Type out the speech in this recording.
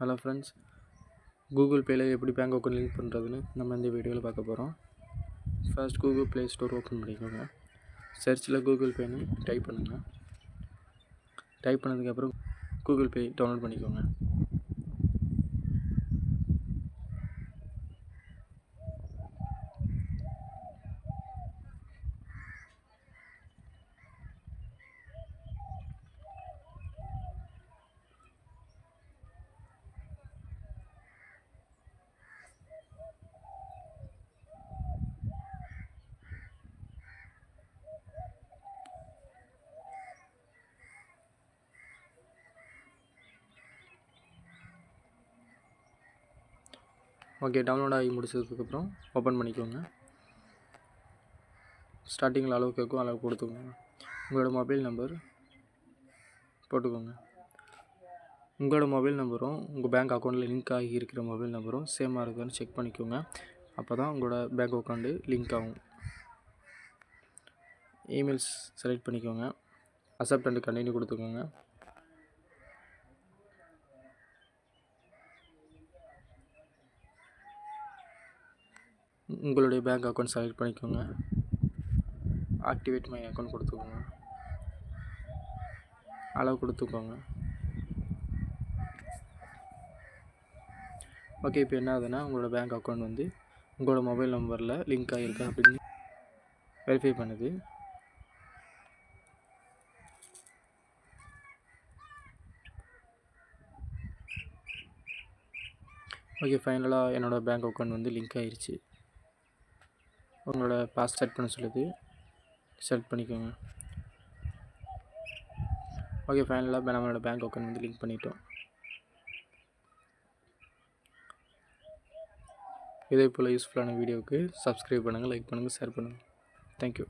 Hello friends, Google பேயில் எப்படி bank account link பண்ணுறதுன்னு நம்ம இந்த வீடியோவில் பார்க்க போகிறோம். First Google play store open பண்ணிக்கோங்க. சர்ச்சில் கூகுள் பேன்னு டைப் பண்ணுங்கள். டைப் பண்ணதுக்கப்புறம் கூகுள் பே டவுன்லோட் பண்ணிக்கோங்க. ஓகே, டவுன்லோட் ஆகி முடிச்சதுக்கப்புறம் ஓப்பன் பண்ணிக்கோங்க. ஸ்டார்டிங்கில் அளவு கேட்கும், அளவு கொடுத்துக்கோங்க. உங்களோட மொபைல் நம்பர் போட்டுக்கோங்க. உங்களோட மொபைல் நம்பரும் உங்கள் பேங்க் அக்கௌண்ட்டில் லிங்க் ஆகி இருக்கிற மொபைல் நம்பரும் சேமாக இருக்குதுன்னு செக் பண்ணிக்கோங்க. அப்போ தான் உங்களோட பேங்க் அக்கௌண்ட்டு லிங்க் ஆகும். இமெயில்ஸ் செலக்ட் பண்ணிக்கோங்க. அக்செப்ட் அண்ட் கண்டினியூ கொடுத்துக்கோங்க. உங்களுடைய பேங்க் அக்கௌண்ட் செலக்ட் பண்ணிக்கோங்க. ஆக்டிவேட் மை அக்கௌண்ட் கொடுத்துக்கோங்க. அளவு கொடுத்துக்கோங்க. ஓகே, இப்போ என்ன ஆகுதுன்னா உங்களோட பேங்க் அக்கௌண்ட் வந்து உங்களோட மொபைல் நம்பரில் லிங்க் ஆகிருக்கு அப்படின்னு வெரிஃபை பண்ணுது. ஓகே, ஃபைனலாக என்னோடய பேங்க் அக்கௌண்ட் வந்து லிங்க் ஆகிருச்சு. உங்களோட பாஸ்வேர்ட் செட் பண்ண சொல்லுது, செலக்ட் பண்ணிக்கோங்க. ஓகே, ஃபைனலாக நம்மளோட பேங்க் அக்கௌண்ட் வந்து லிங்க் பண்ணிட்டோம். இதே போல் யூஸ்ஃபுல்லான வீடியோவுக்கு சப்ஸ்கிரைப் பண்ணுங்கள், லைக் பண்ணுங்கள், ஷேர் பண்ணுங்கள். தேங்க்யூ.